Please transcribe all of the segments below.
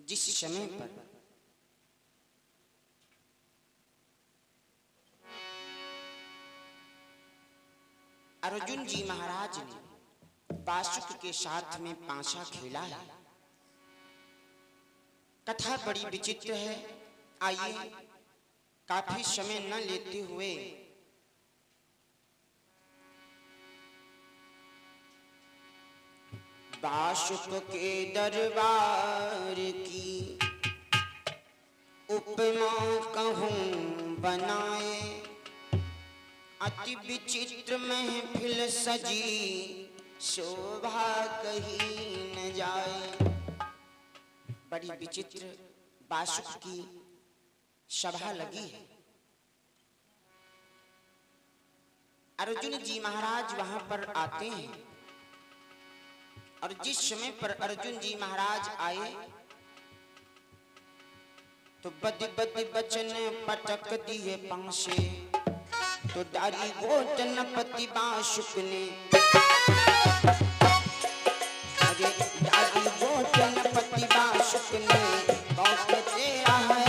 जिस समय पर अर्जुन जी महाराज ने बासुक के साथ में पांसा खेला है। कथा बड़ी विचित्र है। आइए काफी समय न लेते हुए बासुक के दरबार की उपमा कहूँ बनाए, अति विचित्र महफिल सजी शोभा कहीं न जाए। बड़ी विचित्र बासुक की सभा लगी है। अर्जुन जी महाराज वहां पर आते हैं और जिस समय पर अर्जुन जी महाराज आए तो बद बद बचन पटक दिए पांसे, तो दारी गोटन पति बासुक ने, अरे दारी गोटन पति बासुक ने कहते आए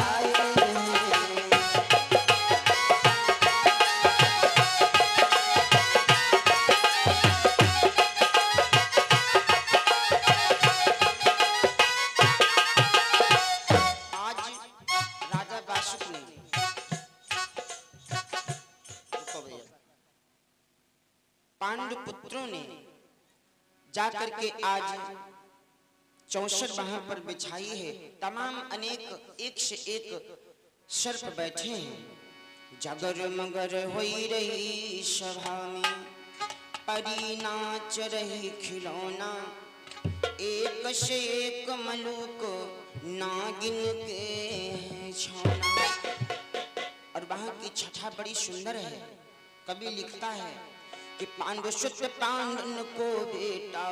पांडु पुत्रों ने जाकर के आज 64 वहां पर बिछाई है। तमाम अनेक एक से एक सर्प बैठे हैं। जगर मगर होई रही सभा में, परी नाच रही खिलौना, एक से एक मलूक नागिन के छौना। और वहां की छठा बड़ी सुंदर है। कवि लिखता है कि पांडु सुत पांडन को बेटा,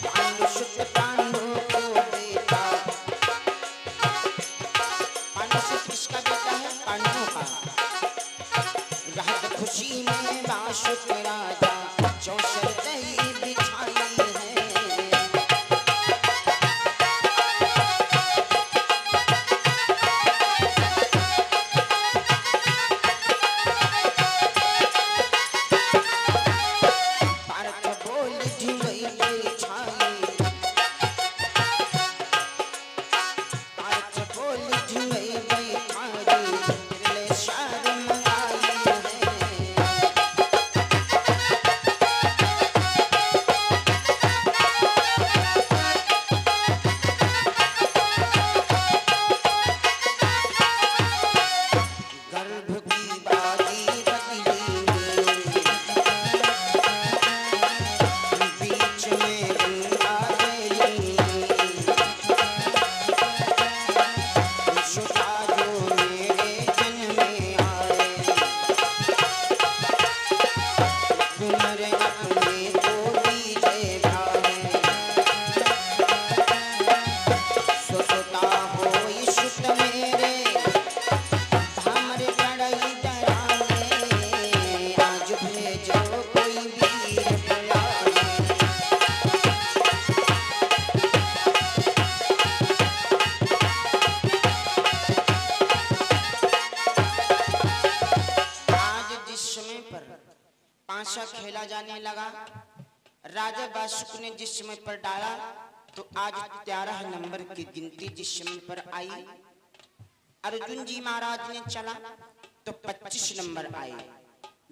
पांडु सुत पांडु को बेटा। पांडु सुत किसका बेटा है? पांडवों का। रात खुशी में बासुक राजा 64 दही बिछाई है। पांसा खेला जाने लगा। राजा बासुक ने जिस समय पर डाला तो आज 13 नंबर की गिनती जिस समय पर आई, अर्जुन जी महाराज ने चला तो 25 नंबर आए।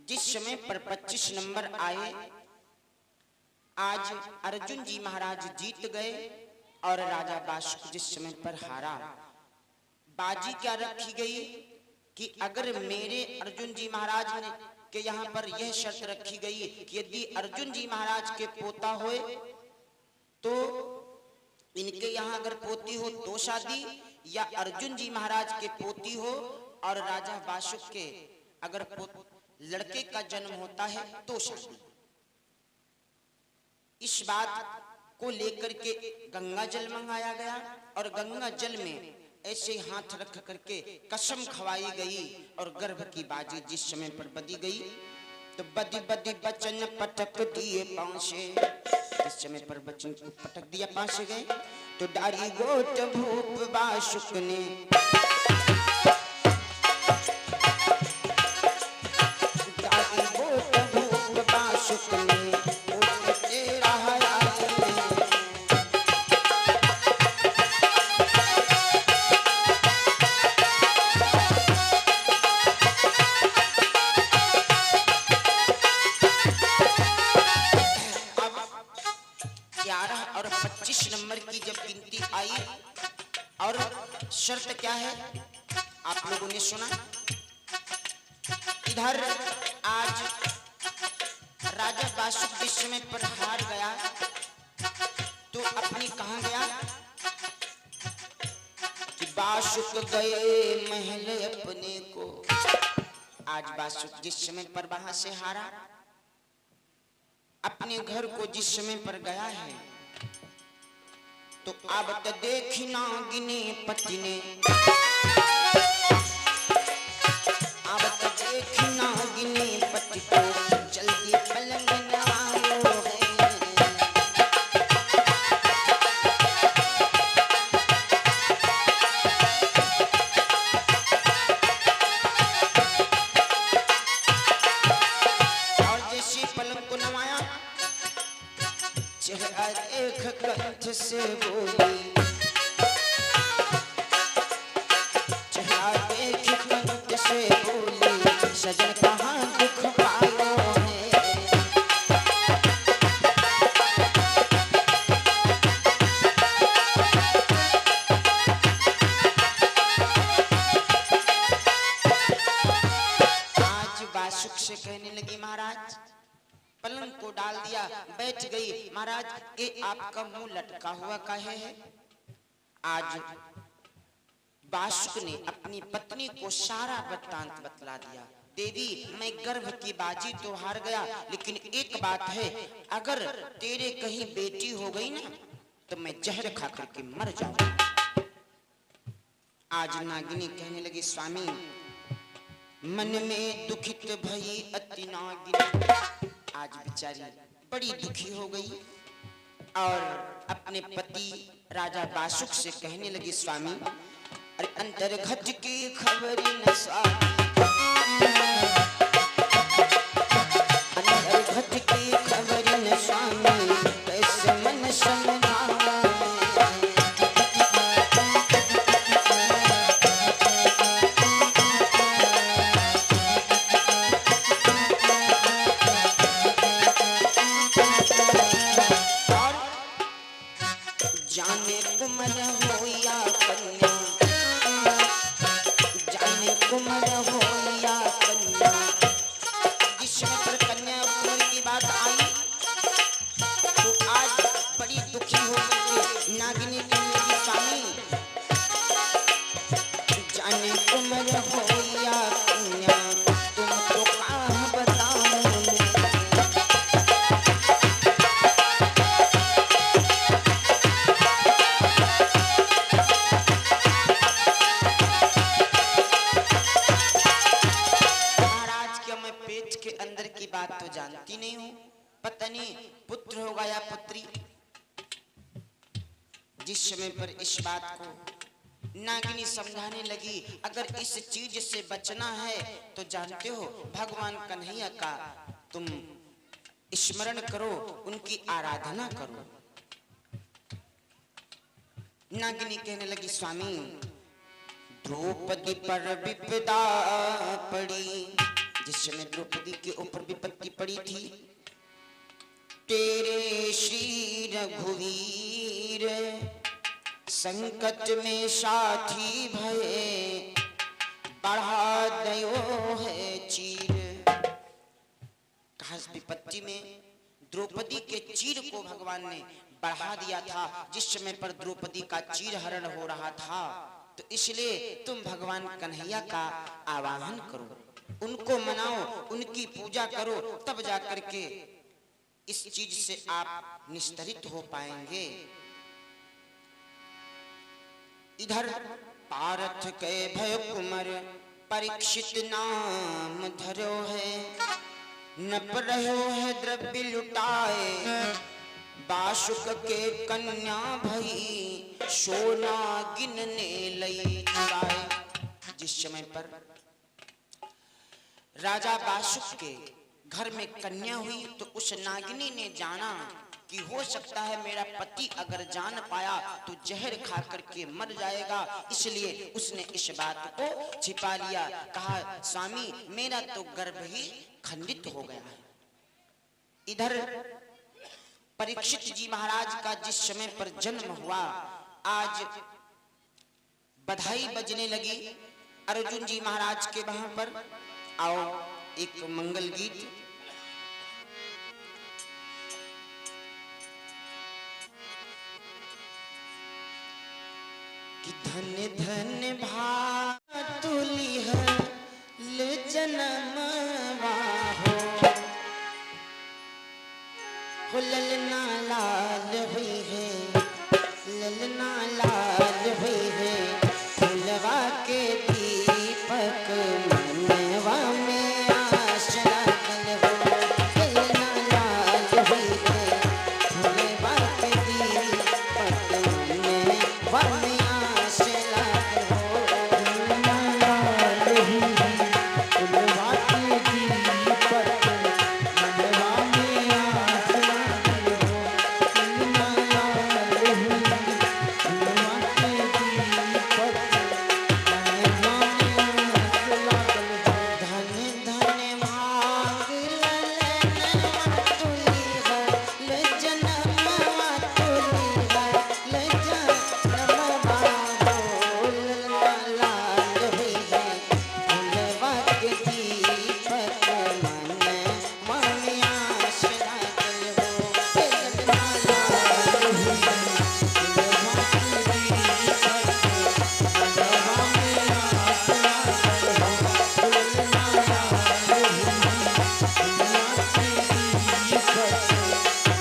जिस समय पर 25 नंबर आए, आज अर्जुन जी महाराज जीत गए और राजा बासुक जिस समय पर हारा। बाजी क्या रखी गई कि अगर मेरे अर्जुन जी महाराज ने कि यहाँ पर यह शर्त रखी गई कि यदि अर्जुन जी महाराज के पोता होए तो इनके यहाँ अगर पोती हो तो शादी, या अर्जुन जी महाराज के पोती हो और राजा बासुक के अगर लड़के का जन्म होता है तो शादी। इस बात को लेकर के गंगा जल मंगाया गया और गंगा जल में ऐसे हाथ रख करके कसम खवाई गई और गर्भ की बाजी जिस समय पर बदी गई तो बदी बदी बचन पटक दिए पांव से। इस समय पर बचन को पटक दिया, पांव से गए तो डारी गोट भूप बाशुक ने शर्त क्या है आप लोगों ने सुना। इधर आज राजा बाशुक जिस समय पर हार गया तो अपनी कहां गया कि बाशुक गए महल अपने को। आज बाशुक जिस समय पर वहां से हारा, अपने घर को जिस समय पर गया है तो अब तो देखी नागिनी पति ने, अब तो देखी नागिनी पति को जल्दी पलंग नवायो है। और जैसे पलंग को नवाया, चेहरा देख कंठ से बोली, चेहरा देख कंठ से बोली, सजन कहाँ दुख पायो है। आज बाशुक से कहने लगी, महाराज पलंग को डाल दिया, बैठ गई। महाराज ये आपका मुंह लटका हुआ काहे है। आज बाशुक ने अपनी पत्नी को सारा वृत्तांत बतला दिया। देवी मैं गर्भ की बाजी तो हार गया, लेकिन एक बात है, अगर तेरे कहीं बेटी हो गई ना तो मैं जहर खा करके मर जाऊंगा। आज नागिनी कहने लगी, स्वामी मन में दुखित भई अति नागिनी। आज बेचारी बड़ी दुखी हो गई और अपने पति राजा बाशुक से कहने लगी, स्वामी अरे अंतर्घट की खबर न स्वामी, अंतर्घट की खबर न स्वामी, कैसे मन समझावा। जाने कुमर हो या कन्या, जाने कुमर हो या कन्या, जिस समय पर कन्या कुंवर की बात आई तो आज बड़ी दुखी हो गई। नागिनी कहने लगी, स्वामी जाने कुमर हो या कन्या, तुमको कहाँ बताऊं। तो जानती नहीं हूं, पता नहीं पुत्र होगा या पुत्री। जिस समय पर इस बात को नागिनी समझाने लगी, अगर इस चीज से बचना है तो जानते हो भगवान कन्हैया का तुम स्मरण करो, उनकी आराधना करो। नागिनी कहने लगी, स्वामी द्रौपदी पर विपदा पड़ी। जिस समय द्रौपदी के ऊपर विपत्ति पड़ी थी, तेरे श्री रघुवीर संकट में साथी भये, बढ़ा दयो है चीर। कहा विपत्ति में द्रौपदी के चीर को भगवान ने बढ़ा दिया था। जिस समय पर द्रौपदी का चीर हरण हो रहा था, तो इसलिए तुम भगवान कन्हैया का आवाहन करो, उनको मनाओ, उनकी पूजा करो, तब जाकर के इस चीज से आप निस्तरित हो पाएंगे। इधर पारथ के भय कुमर परीक्षित नाम धरो है, नप रहो है द्रव्य लुटाए, बाशुक के कन्या भई, सोना गिनने लई चुराए। जिस समय पर राजा बाशुक के घर में कन्या हुई तो उस नागिनी ने जाना कि हो सकता है मेरा पति अगर जान पाया तो जहर खा करके मर जाएगा, इसलिए उसने इस बात को छिपा लिया। कहा स्वामी मेरा तो गर्भ ही खंडित हो गया है। इधर परीक्षित जी महाराज का जिस समय पर जन्म हुआ, आज बधाई बजने लगी अर्जुन जी महाराज के वहां पर। आओ एक मंगल गीत। कि धन धन भातुली है ले जन्मवा हो, ललना लाल हुई है, ललना लाल हुई है, फुलवा के दीपक मनवा में आस लागल हो, ललना लाल हुई है, फुलवा के दीपक मनवा में आस लागल हो, ललना लाल हुई है, फुलवा के दीपक मनवा में आस लागल हो, ललना लाल हुई है, फुलवा के दीपक मनवा में आस लागल हो। धन धन भाग ललनवा तुली है, ले जनमवा तुली है, ले जनमवा हो, ललना लाल हुई है, फुलवा के दीपक मनवा में आस लागल हो, ललना लाल हुई है, फुलवा के दीपक मनवा में आस लागल हो, ललना लाल हुई है, फुलवा के दीपक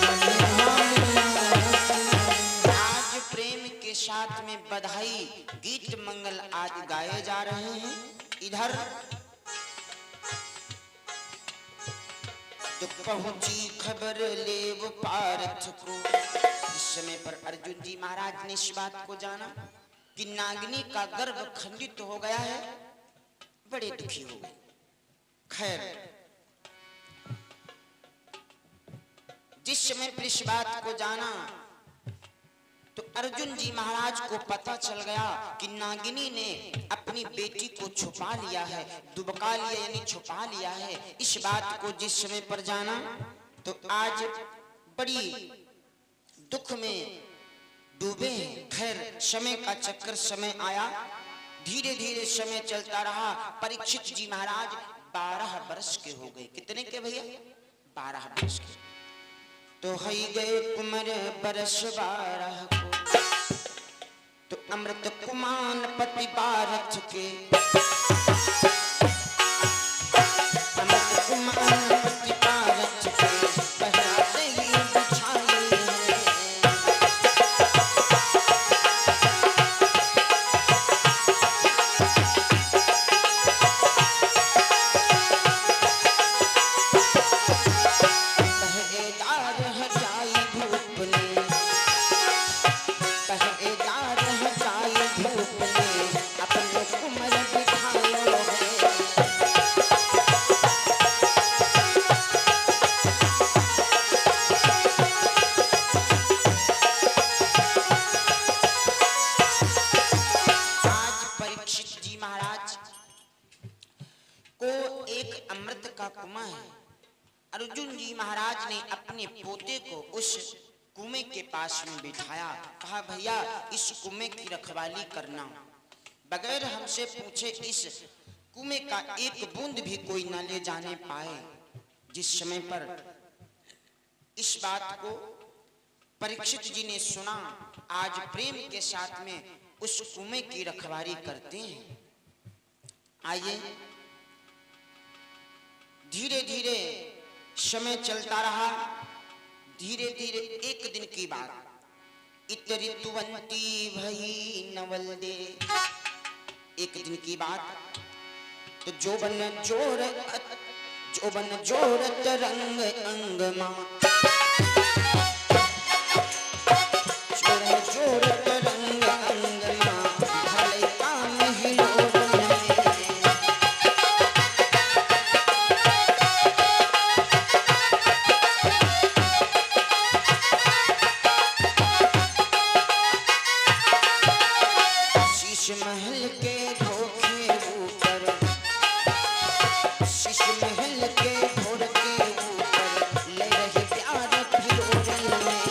मनवा में आस लागल। आज प्रेम के साथ में बधाई गीत मंगल आज गाए जा रहे हैं। इधर तो पहुंची खबर लेव पारथ को। इस समय पर अर्जुन जी महाराज ने इस बात को जाना कि नागिनी का गर्भ खंडित हो गया है, बड़े दुखी हो गए। खैर जिस समय पर इस बात को जाना तो अर्जुन जी महाराज को पता चल गया कि नागिनी ने अपनी बेटी को छुपा लिया है, दुबका लिया यानी छुपा लिया है। इस बात को जिस समय पर जाना तो आज बड़ी दुख में डूबे हैं। खैर समय का चक्कर समय आया, धीरे धीरे समय चलता रहा। परीक्षित जी महाराज 12 वर्ष के हो गए। कितने के भैया? 12 वर्ष के। तो हई गए कुमर बरस 12 को, तो अमृत कुमान पति पारथ के, अमृत कुमान पति पारथ के, पहराते ही बिछाए हैं। पहरेदार हटाई धूप ने, पहरेदार हटाई धूप ने, अपने कुमर दिखायो है। आज परीक्षित जी महाराज को एक अमृत का कुआं है। अर्जुन जी महाराज ने अपने पोते को उस कुएं के पास में बिठाया। कहा भैया इस कुएं की रखवाली करना, बगैर हमसे पूछे इस कुएं का एक बूंद भी कोई न ले जाने पाए। जिस समय पर इस बात को परीक्षित जी ने सुना, आज प्रेम के साथ में उस कुएं की रखवाली करते हैं। आइए धीरे धीरे समय चलता रहा। धीरे धीरे एक दिन की बात, इत ऋतुवंती भई नवल दे। एक दिन की बात, तो जोबन जोरत रंग अंग मां, जोरन जोरत रंग अंग मां, भले काम हिलोरन में। शीश महल के धोखे ऊपर, शीश महल के धोखे ऊपर ले रही प्यार फिरोरन में।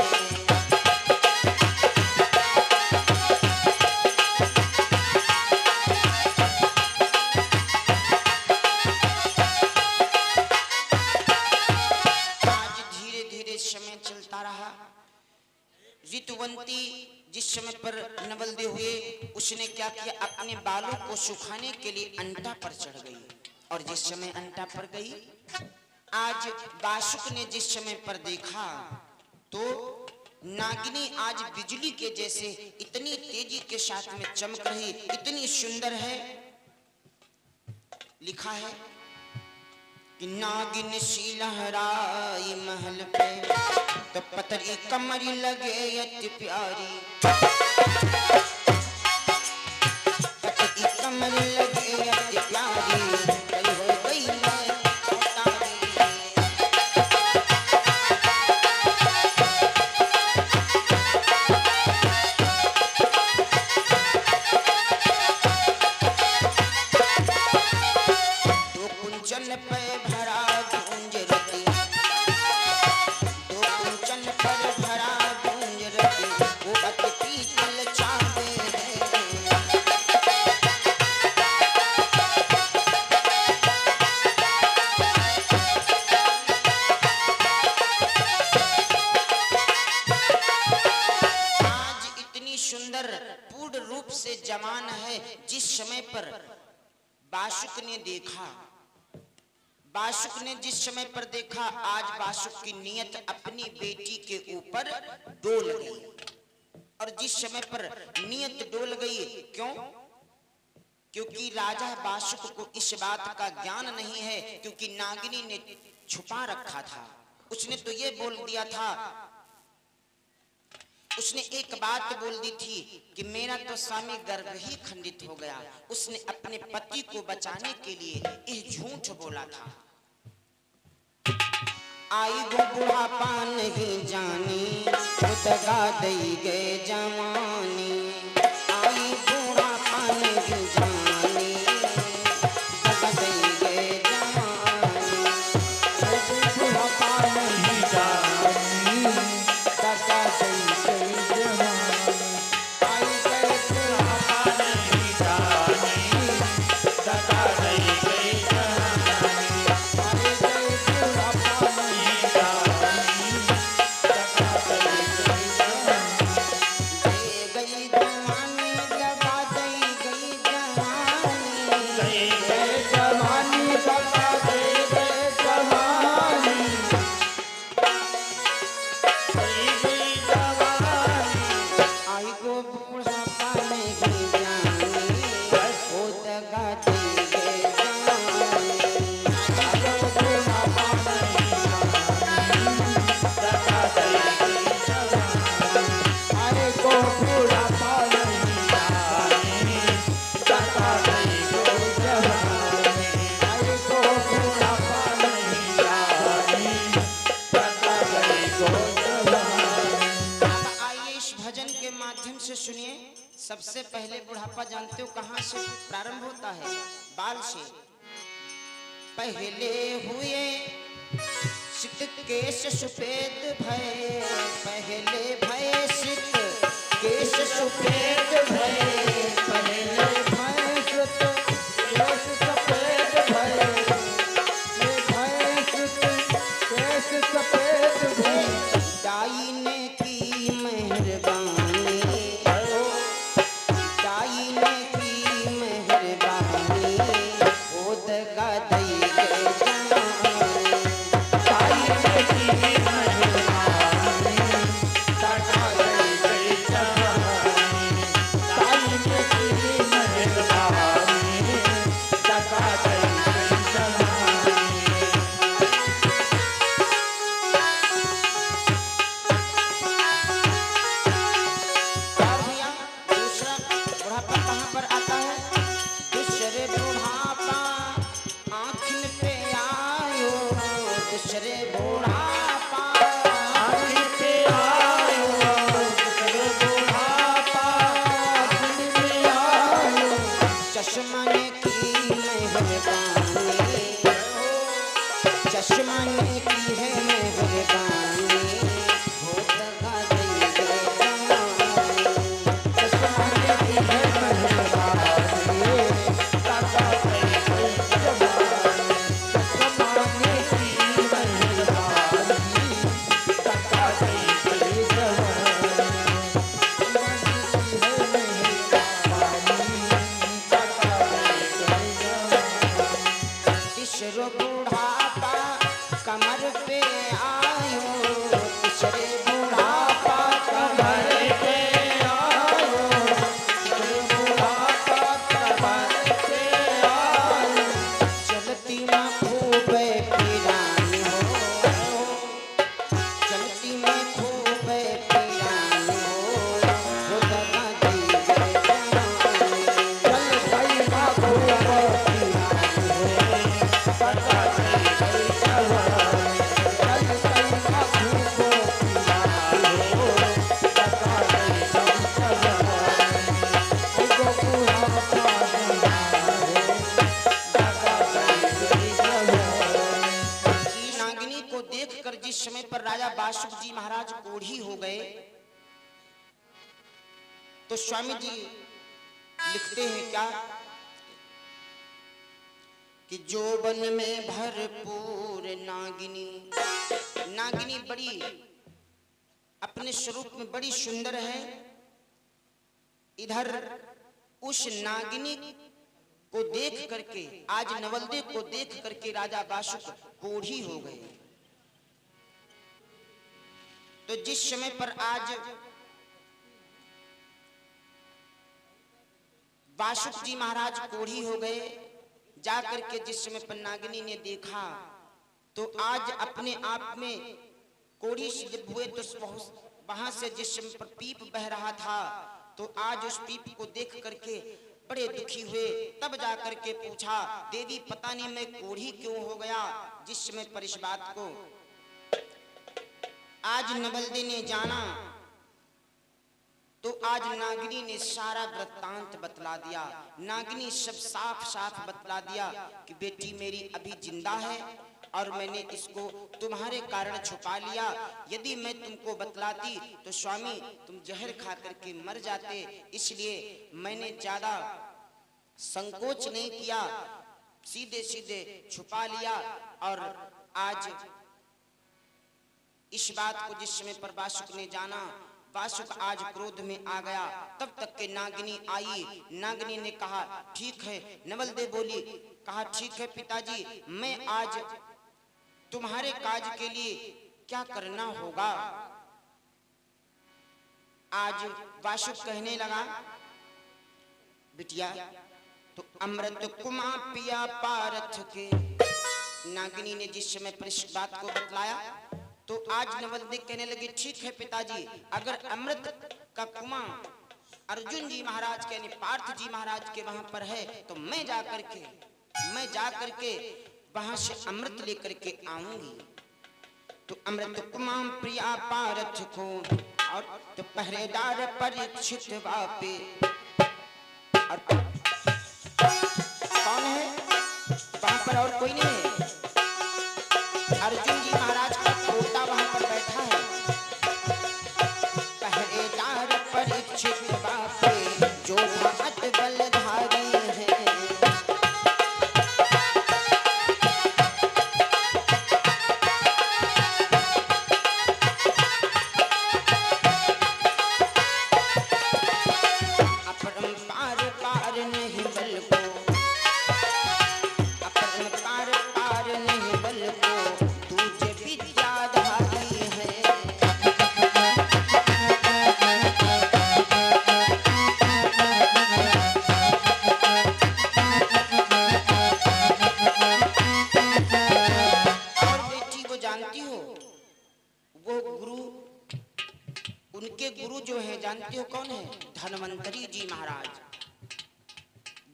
आज धीरे धीरे समय चलता रहा। ऋतुवंती जिस समय पर नवलदे हुए, उसने क्या किया, अपने बालों को सुखाने के लिए अंटा पर चढ़ गई। और जिस समय अंटा पर गई, आज बासुक ने जिस समय पर देखा तो नागिनी आज बिजली के जैसे इतनी तेजी के साथ में चमक रही, इतनी सुंदर है। लिखा है कि नागिन सी लहराई महल पे, तो पतरी कमरी लगे अति प्यारी, पतरी कमरी लगे अति प्यारी, कई हो गई मैं उतारी। तो कुंचन पे भरा गूंज रती, तो कुंचन पर भरा गूंज रती, वो अति पीतल चावे है। आज इतनी सुंदर पूर्ण रूप से जवान है। जिस समय पर बासुक ने देखा, बासुक ने जिस समय पर देखा, आज बासुक की नीयत अपनी बेटी के ऊपर डोल गई। और जिस समय पर नीयत डोल गई, क्यों? क्योंकि राजा बासुक को इस बात का ज्ञान नहीं है, क्योंकि नागिनी ने छुपा रखा था। उसने तो ये बोल दिया था, उसने एक बात बोल दी थी कि मेरा तो स्वामी गर्भ ही खंडित हो गया। उसने अपने पति को बचाने के लिए यह झूठ बोला था। आई गो बुढ़ापा नहीं जानी, दगा दई गए जवानी, आई बुढ़ापा नहीं जानी, दगा दई गए जवानी, बुढ़ापा नहीं जानी, दगा दई गए जवानी, आई गए बुढ़ापा नहीं जानी, दगा दई गए जवानी, आई गए बुढ़ापा नहीं जानी, दगा दई गए जवानी, दे गई जवानी, दगा दई गई जवानी, दे गए जवानी, दगा दई गए जवानी, दई गई जवानी, आई गो बुढ़ापा नहीं जानी, ओ दगा दई गए जवानी, आई गो बुढ़ापा नहीं जानी, दगा दई गई जवानी, आई गो बुढ़ापा नहीं जानी, दगा दई गई जवानी, आई गो बुढ़ापा नहीं जानी, दगा दई गई जवानी। अब आइए इस भजन के माध्यम से सुनिए। सबसे पहले बुढ़ापा जानते हो कहाँ से प्रारंभ होता है? बाल से। पहले हुए सित केश सफेद भय, पहले भय सित केश सफेद भय, पहले भय सित केश सफेद भय, भय सित केश सफेद भय, दाई ने की मेहरबानी, दाई ने की मेहरबानी, ओ दगा दई गए जवानी, दाई ने की मेहरबानी, दगा दई गए जवानी, तो स्वामी जी लिखते हैं क्या कि जोबन में भरपूर नागिनी, नागिनी बड़ी अपने स्वरूप में बड़ी सुंदर है। इधर उस नागिनी को देख करके, आज नवलदे को देख करके राजा बाशुक कोढ़ी हो गए। तो जिस समय पर आज बाशुक जी महाराज कोढ़ी हो गए, जाकर के जिस समय पर नागिनी ने देखा तो आज अपने आप में कोढ़ी से जब हुए तो वहां से जिस समय पर पीप बह रहा था तो आज उस पीप को देख करके बड़े दुखी हुए। तब जाकर के पूछा, देवी पता नहीं मैं कोढ़ी क्यों हो गया। जिस समय पर इस बात को आज नवलदे ने जाना तो आज नागिनी ने सारा वृत्तांत बतला दिया। नागिनी सब साफ साफ बतला दिया कि बेटी मेरी अभी जिंदा है और मैंने इसको तुम्हारे कारण छुपा लिया। यदि मैं तुमको बतलाती तो स्वामी तुम जहर खा करके मर जाते, इसलिए मैंने ज्यादा संकोच नहीं किया, सीधे सीधे छुपा लिया। और आज इस बात को जिस समय पर बाशुक ने जाना, बाशुक आज क्रोध में आ गया। तब तक के नागिनी आई। नागिनी ने कहा ठीक है, नवलदे बोली, कहा ठीक है पिताजी, मैं आज तुम्हारे काज के लिए क्या करना होगा। आज बाशुक कहने लगा, बिटिया तो अमृत कुमार पिया पारथ के। नागिनी ने जिस समय पर इस बात को बतलाया तो आज नवलदे कहने लगे ठीक है पिताजी, अगर अमृत का कुआं अर्जुन जी महाराज के यानी पार्थ जी महाराज के वहां पर है तो मैं जा करके वहां से अमृत लेकर के आऊंगी। तो अमृत कुमां प्रिया पारथ को और तो पहरेदार परीक्षित वापे। और कौन है वहां पर? और कोई नहीं है, अर्जुन जी महाराज का पोता वहां पर बैठा है। पहरेदार परीक्षित वापे जो बहुत बलधारी है। जानती हो कौन है? धन्वंतरी जी महाराज।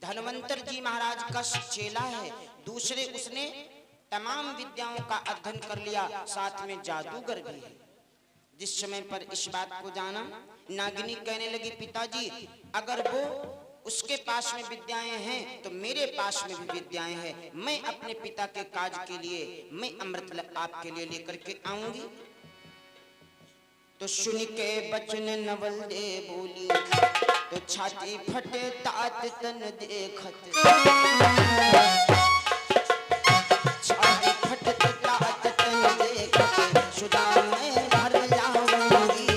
धन्वंतर जी महाराज का चेला है। दूसरे उसने तमाम विद्याओं का अध्ययन कर लिया, साथ में जादूगर भी है। जिस समय पर इस बात को जाना, नागिनी कहने लगी पिताजी अगर वो उसके पास में विद्याएं हैं तो मेरे पास में भी विद्याएं हैं। मैं अपने पिता के काज के लिए मैं अमृत आपके लिए लेकर के आऊंगी। तो सुन के बचन नवलदे बोली तो छाती फटे तात तन देखत। छाती फटे तात तन देखत सुदा में भर लाऊंगी।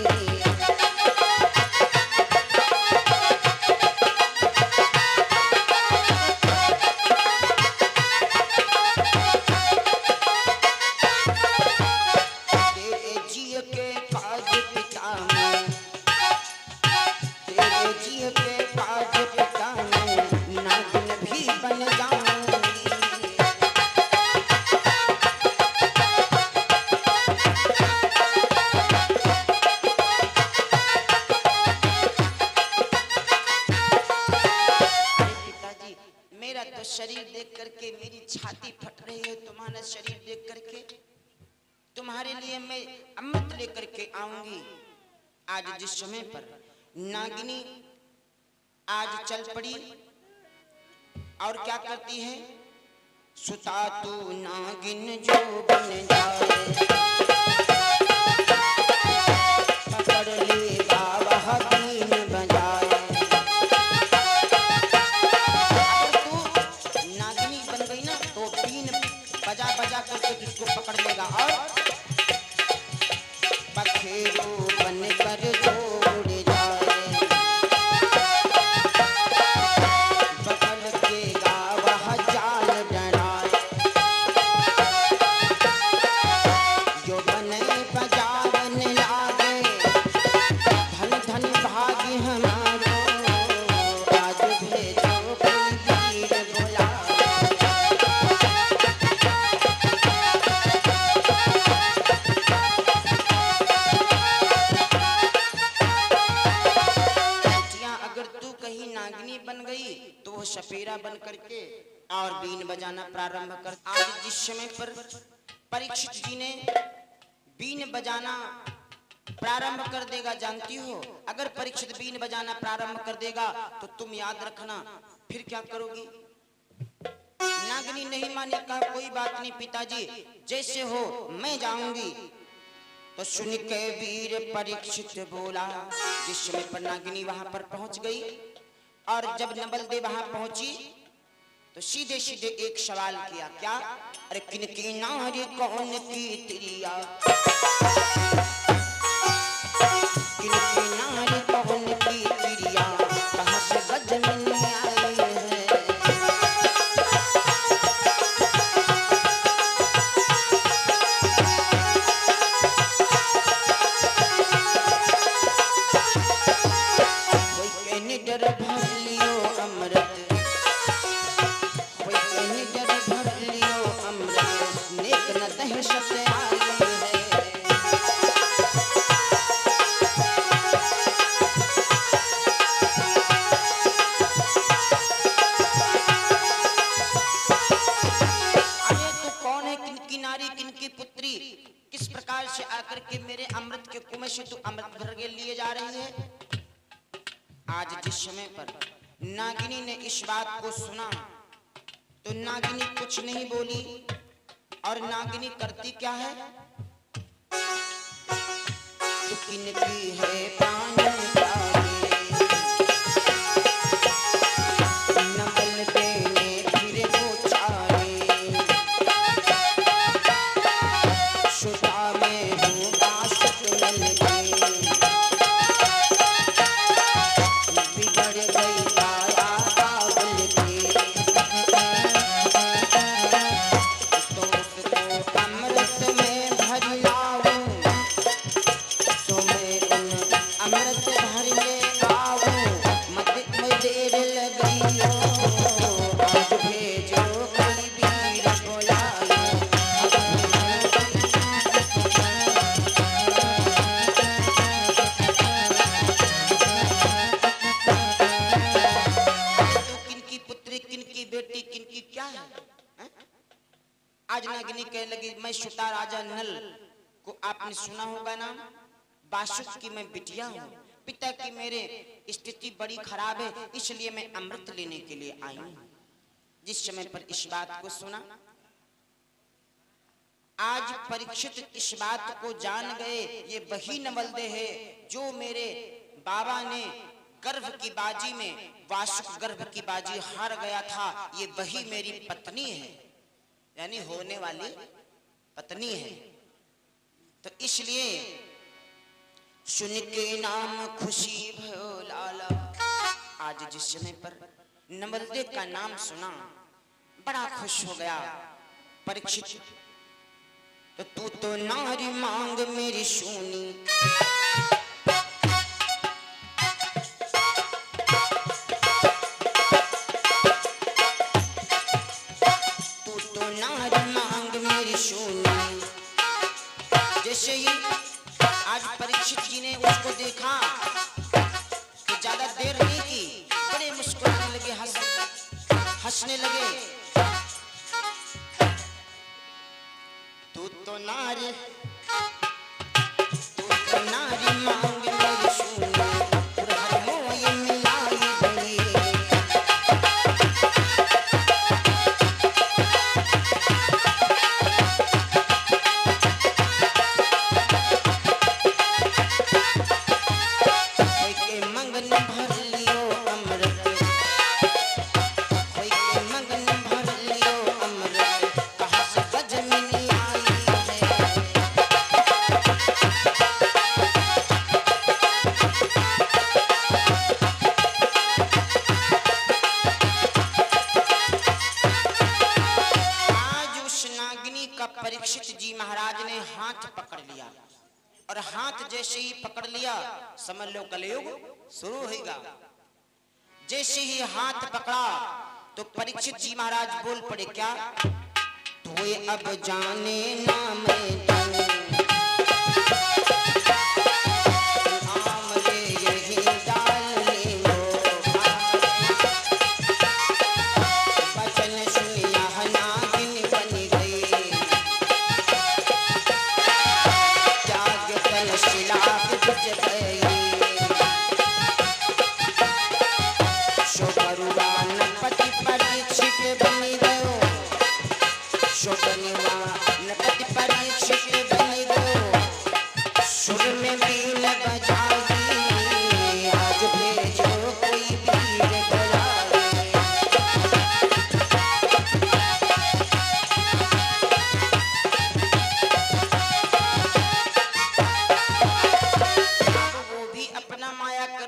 तेरे जिय के काज पिता में, तेरे जिय के काज पिता में नागिन भी बन जाऊंगी। पिताजी मेरा तो शरीर देख करके मेरी छाती फट रही है, तुम्हारा शरीर देख करके तुम्हारे लिए मैं अमृत लेकर के आऊंगी। आज जिस समय पर नागिनी आज चल पड़ी और क्या करती है, सुता तू नागिन जो बन जाए, पकड़ ले बाबा दीन बजाए। नागिनी बन गई तो वो सपेरा बन करके और बीन बजाना प्रारंभ कर। आज जिस समय पर परीक्षित जी ने बीन बजाना प्रारंभ कर देगा, जानती हो अगर परीक्षित बीन बजाना प्रारंभ कर देगा तो तुम याद रखना फिर क्या करोगी। नागिनी नहीं मानी, कहा कोई बात नहीं पिताजी, जैसे हो मैं जाऊंगी। तो सुन के वीर परीक्षित बोला। जिस समय पर नागिनी वहां पर पहुंच गई और जब नवल देव वहां पहुंची तो सीधे सीधे एक सवाल किया, क्या? अरे किनकी नारी कौन की तिरिया, किनकी नारी कौन की तिरिया, कहां से गजमिनी आई है। कोई कहने डर भर लियो अमृत, कोई कहने डर भर लियो अमृत, नेक न दहशत आई है। किस प्रकार से आकर के मेरे अमृत के कुएं से तू अमृत भर के लिए जा रही है। आज जिस समय पर नागिनी ने इस बात को सुना तो नागिनी कुछ नहीं बोली और नागिनी करती क्या है, तो किनकी है पानी नवल देने फिर पूछाए, सुता में हूँ आशिक नलगी, बिगड़ गई काया बाबुल की, तो उसको अमृत में भर लाऊं, तो मैं उन अमृत भर ले आऊं, मत में देर लगी हो, आज भेजो कोई वीर बुलाऊं। किनकी पुत्री, किनकी बेटी, किनकी क्या है, हैं? आज नागिनी कहने लगी, मैं सुता राजा नल को आपने सुना होगा नाम, बासुक की मैं बिटिया हूँ, पिता की मेरे स्थिति बड़ी खराब है, इसलिए मैं अमृत लेने के लिए आई हूँ। जिस समय पर इस बात को सुना, आज परीक्षित इस बात को जान गए, ये वही नवलदे है जो मेरे बाबा ने गर्भ की बाजी में, वासुक गर्भ की बाजी हार गया था, ये वही मेरी पत्नी है, यानी होने वाली पत्नी है। तो इसलिए सुन के नाम खुशी भयो लाला। आज जिस समय पर नवलदे का नाम सुना बड़ा खुश हो गया परीक्षित। तो तू तो नारी मांग मेरी सोनी, तू तो नारी मांग मेरी सोनी। जैसे ही आज परीक्षित जी ने उसको देखा तो ज्यादा देर नहीं की, बड़े मुस्कुराने लगे, हंसने लगे। तू तो नारी मांग मेरी सोनी, पुरहर मोय मिलाई गई। कोई के मंगन भर लियो अमृत, कोई के मंगन भर लियो अमृत, कहाँ से गजमिनी आई है। आज उस नागिनी का परीक्षित जी महाराज ने हाथ पकड़ लिया और हाथ जैसे ही पकड़ लिया समझ लो कलयुग शुरू होगा। जैसे ही हाथ पकड़ा तो परीक्षित जी महाराज बोल पड़े, क्या? तो ये अब जाने ना मैं आम रे यही डाल ले लो।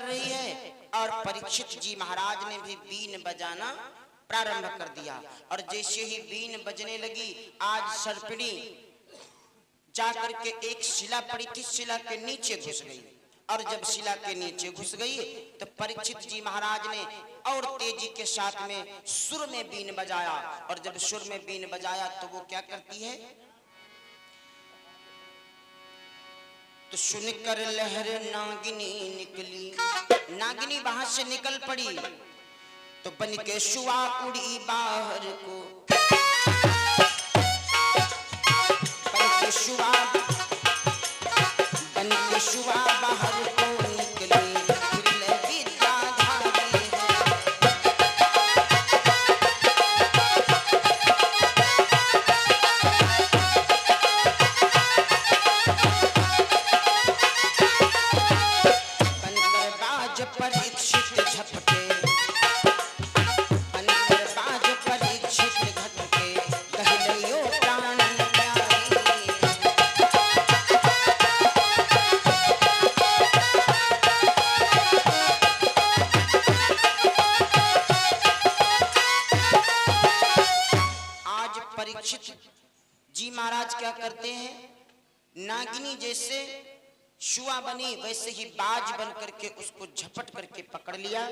रही है और परीक्षित जी महाराज ने भी बीन बजाना प्रारंभ कर दिया। और जैसे ही बीन बजने लगी, आज सर्पिणी जाकर के एक शिला पड़ी थी, शिला के नीचे घुस गई। और जब शिला के नीचे घुस गई तो परीक्षित जी महाराज ने और तेजी के साथ में सुर में बीन बजाया। और जब सुर में बीन बजाया तो वो क्या करती है, तो सुनकर लहर नागिनी निकली, नागिनी वहां से निकल पड़ी। तो बन के शुआ उड़ी बाहर को, बन के शुआ बाहर को निकली, फिर लगी धाधारी है। बनकर बाज परीक्षित झपटे, बनकर बाज परीक्षित झपटे, कहलियो प्राण प्यारी। परीक्षित जी महाराज क्या करते हैं, नागिनी जैसे शुआ बनी वैसे ही बाज बन करके उसको झपट करके पकड़ लिया